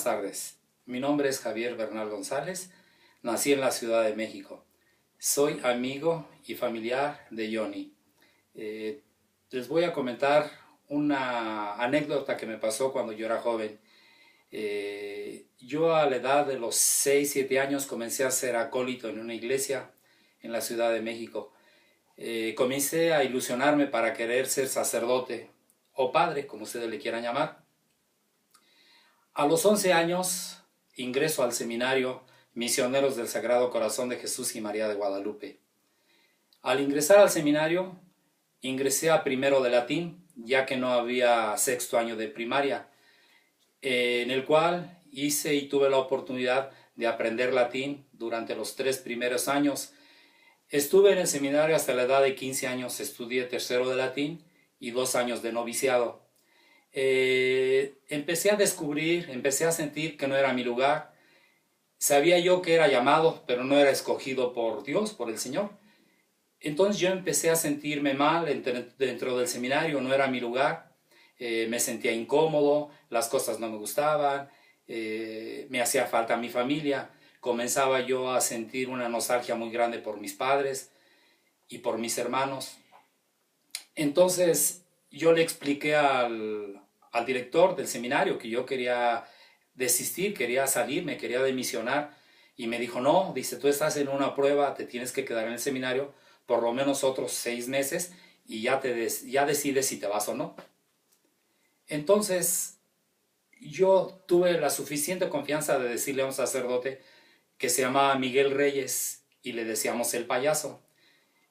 Buenas tardes, mi nombre es Javier Bernal González, nací en la Ciudad de México. Soy amigo y familiar de Johnny. Les voy a comentar una anécdota que me pasó cuando yo era joven. Yo a la edad de los 6, 7 años comencé a ser acólito en una iglesia en la Ciudad de México. Comencé a ilusionarme para querer ser sacerdote o padre, como ustedes le quieran llamar. A los 11 años ingreso al seminario Misioneros del Sagrado Corazón de Jesús y María de Guadalupe. Al ingresar al seminario, ingresé a primero de latín, ya que no había sexto año de primaria, en el cual hice y tuve la oportunidad de aprender latín durante los 3 primeros años. Estuve en el seminario hasta la edad de 15 años, estudié tercero de latín y 2 años de noviciado. Empecé a descubrir, empecé a sentir que no era mi lugar. Sabía yo que era llamado, pero no era escogido por Dios, por el Señor. Entonces yo empecé a sentirme mal dentro del seminario, no era mi lugar. Me sentía incómodo, las cosas no me gustaban, me hacía falta mi familia. Comenzaba yo a sentir una nostalgia muy grande por mis padres y por mis hermanos. Entonces yo le expliqué al director del seminario que yo quería desistir, quería salir, me quería demisionar, y me dijo: no, dice, tú estás en una prueba, te tienes que quedar en el seminario por lo menos otros 6 meses y ya decides si te vas o no. Entonces yo tuve la suficiente confianza de decirle a un sacerdote que se llamaba Miguel Reyes y le decíamos el payaso.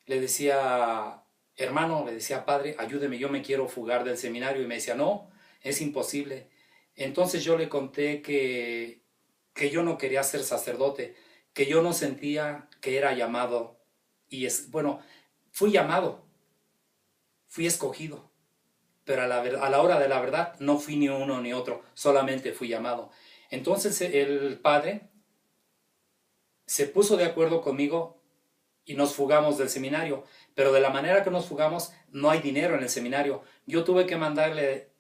Le decía: hermano, le decía, padre, ayúdeme, yo me quiero fugar del seminario. Y me decía: no, es imposible. Entonces yo le conté que yo no quería ser sacerdote, que yo no sentía que era llamado. Y bueno, fui llamado, fui escogido, pero a la hora de la verdad no fui ni uno ni otro, solamente fui llamado. Entonces el padre se puso de acuerdo conmigo y nos fugamos del seminario, pero de la manera que nos fugamos no hay dinero en el seminario. Yo tuve que mandarle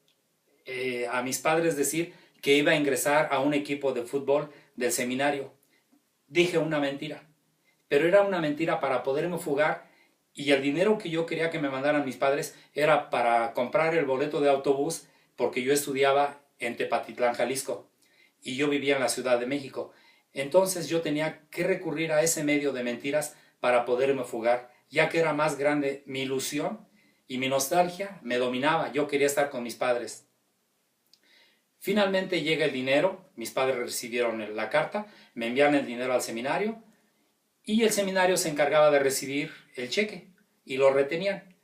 a mis padres decir que iba a ingresar a un equipo de fútbol del seminario. Dije una mentira, pero era una mentira para poderme fugar, y el dinero que yo quería que me mandaran mis padres era para comprar el boleto de autobús, porque yo estudiaba en Tepatitlán, Jalisco, y yo vivía en la Ciudad de México. Entonces yo tenía que recurrir a ese medio de mentiras para poderme fugar, ya que era más grande mi ilusión y mi nostalgia me dominaba. Yo quería estar con mis padres. Finalmente llega el dinero, mis padres recibieron la carta, me enviaron el dinero al seminario, y el seminario se encargaba de recibir el cheque y lo retenían.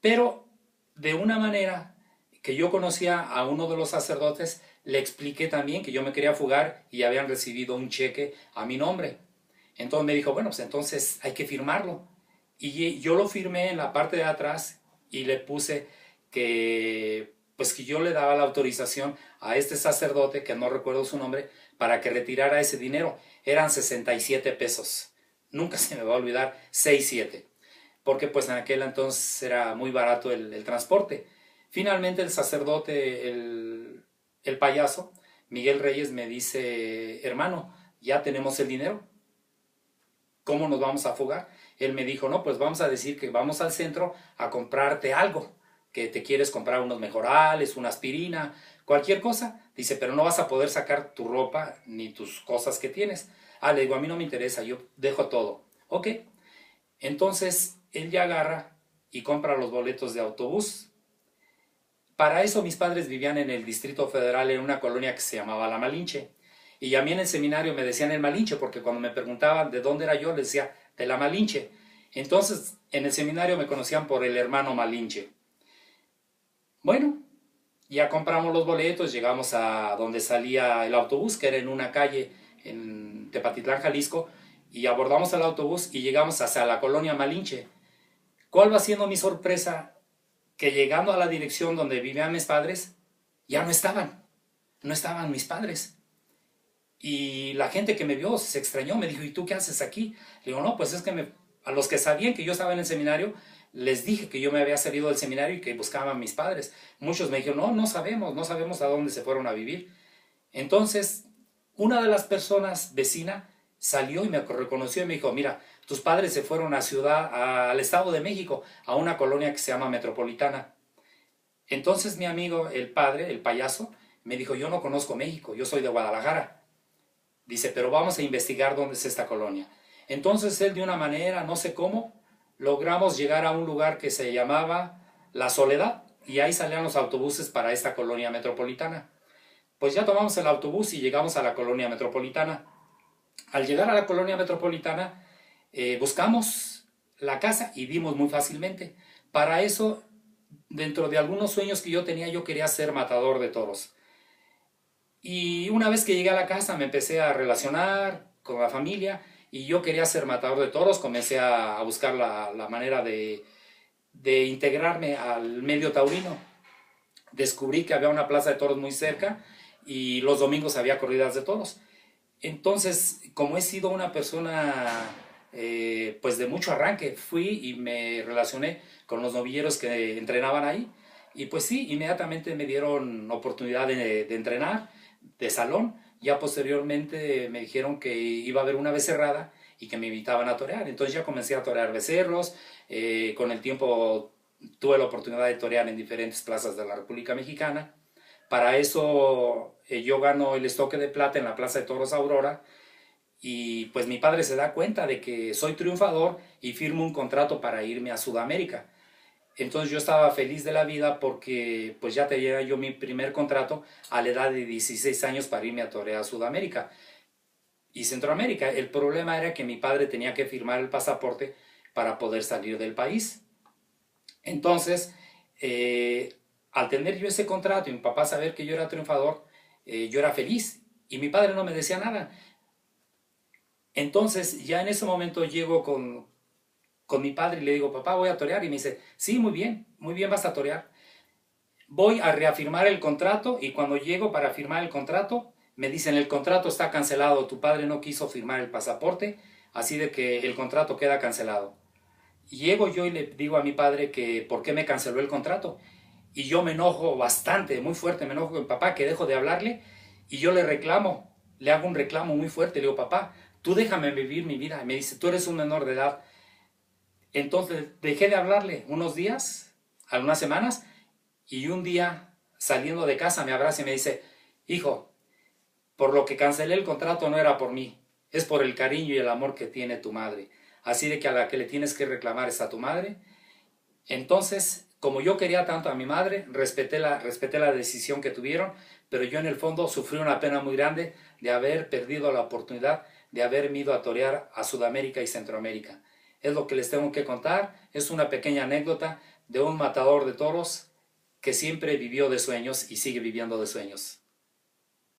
Pero de una manera que yo conocía a uno de los sacerdotes, le expliqué también que yo me quería fugar y habían recibido un cheque a mi nombre. Entonces me dijo: bueno, pues entonces hay que firmarlo. Y yo lo firmé en la parte de atrás y le puse que yo le daba la autorización a este sacerdote, que no recuerdo su nombre, para que retirara ese dinero. Eran 67 pesos. Nunca se me va a olvidar, 6-7. Porque pues en aquel entonces era muy barato el transporte. Finalmente el sacerdote, el payaso, Miguel Reyes, me dice: hermano, ya tenemos el dinero, ¿cómo nos vamos a fugar? Él me dijo: no, pues vamos a decir que vamos al centro a comprarte algo, que te quieres comprar unos mejorales, una aspirina, cualquier cosa. Dice: pero no vas a poder sacar tu ropa ni tus cosas que tienes. Le digo: a mí no me interesa, yo dejo todo. Ok. Entonces él ya agarra y compra los boletos de autobús. Para eso mis padres vivían en el Distrito Federal, en una colonia que se llamaba La Malinche. Y a mí en el seminario me decían el Malinche, porque cuando me preguntaban de dónde era yo, les decía: de La Malinche. Entonces en el seminario me conocían por el hermano Malinche. Bueno, ya compramos los boletos, llegamos a donde salía el autobús, que era en una calle en Tepatitlán, Jalisco, y abordamos el autobús y llegamos hacia la colonia Malinche. ¿Cuál va siendo mi sorpresa? Que llegando a la dirección donde vivían mis padres, ya no estaban mis padres. Y la gente que me vio se extrañó, me dijo: ¿y tú qué haces aquí? Le digo: no, pues es que a los que sabían que yo estaba en el seminario, les dije que yo me había salido del seminario y que buscaban a mis padres. Muchos me dijeron: no sabemos a dónde se fueron a vivir. Entonces, una de las personas vecina salió y me reconoció y me dijo, mira, tus padres se fueron al Estado de México, a una colonia que se llama Metropolitana. Entonces mi amigo, el padre, el payaso, me dijo, yo no conozco México, yo soy de Guadalajara. Dice, pero vamos a investigar dónde es esta colonia. Entonces él de una manera, no sé cómo, logramos llegar a un lugar que se llamaba La Soledad y ahí salían los autobuses para esta colonia metropolitana. Pues ya tomamos el autobús y llegamos a la colonia metropolitana. Al llegar a la colonia metropolitana, buscamos la casa y dimos muy fácilmente. Para eso, dentro de algunos sueños que yo tenía, yo quería ser matador de toros. Y una vez que llegué a la casa me empecé a relacionar con la familia y yo quería ser matador de toros, comencé a buscar la manera de integrarme al medio taurino. Descubrí que había una plaza de toros muy cerca y los domingos había corridas de toros. Entonces, como he sido una persona pues de mucho arranque, fui y me relacioné con los novilleros que entrenaban ahí y pues sí, inmediatamente me dieron oportunidad de entrenar, de salón. Ya posteriormente me dijeron que iba a haber una becerrada y que me invitaban a torear. Entonces ya comencé a torear becerros, con el tiempo tuve la oportunidad de torear en diferentes plazas de la República Mexicana. Para eso yo gano el estoque de plata en la Plaza de Toros Aurora y pues mi padre se da cuenta de que soy triunfador y firmo un contrato para irme a Sudamérica. Entonces yo estaba feliz de la vida porque pues ya tenía yo mi primer contrato a la edad de 16 años para irme a torear a Sudamérica y Centroamérica. El problema era que mi padre tenía que firmar el pasaporte para poder salir del país. Entonces, al tener yo ese contrato y mi papá saber que yo era triunfador, yo era feliz y mi padre no me decía nada. Entonces ya en ese momento llego con mi padre y le digo, papá, voy a torear. Y me dice, sí, muy bien vas a torear. Voy a reafirmar el contrato y cuando llego para firmar el contrato, me dicen, el contrato está cancelado, tu padre no quiso firmar el pasaporte, así de que el contrato queda cancelado. Y llego yo y le digo a mi padre que por qué me canceló el contrato. Y yo me enojo bastante, muy fuerte, me enojo con mi papá, que dejo de hablarle y yo le reclamo, le hago un reclamo muy fuerte, le digo, papá, tú déjame vivir mi vida. Y me dice, tú eres un menor de edad. Entonces dejé de hablarle unos días, algunas semanas, y un día saliendo de casa me abraza y me dice, hijo, por lo que cancelé el contrato no era por mí, es por el cariño y el amor que tiene tu madre. Así de que a la que le tienes que reclamar es a tu madre. Entonces, como yo quería tanto a mi madre, respeté la decisión que tuvieron, pero yo en el fondo sufrí una pena muy grande de haber perdido la oportunidad de haberme ido a torear a Sudamérica y Centroamérica. Es lo que les tengo que contar, es una pequeña anécdota de un matador de toros que siempre vivió de sueños y sigue viviendo de sueños.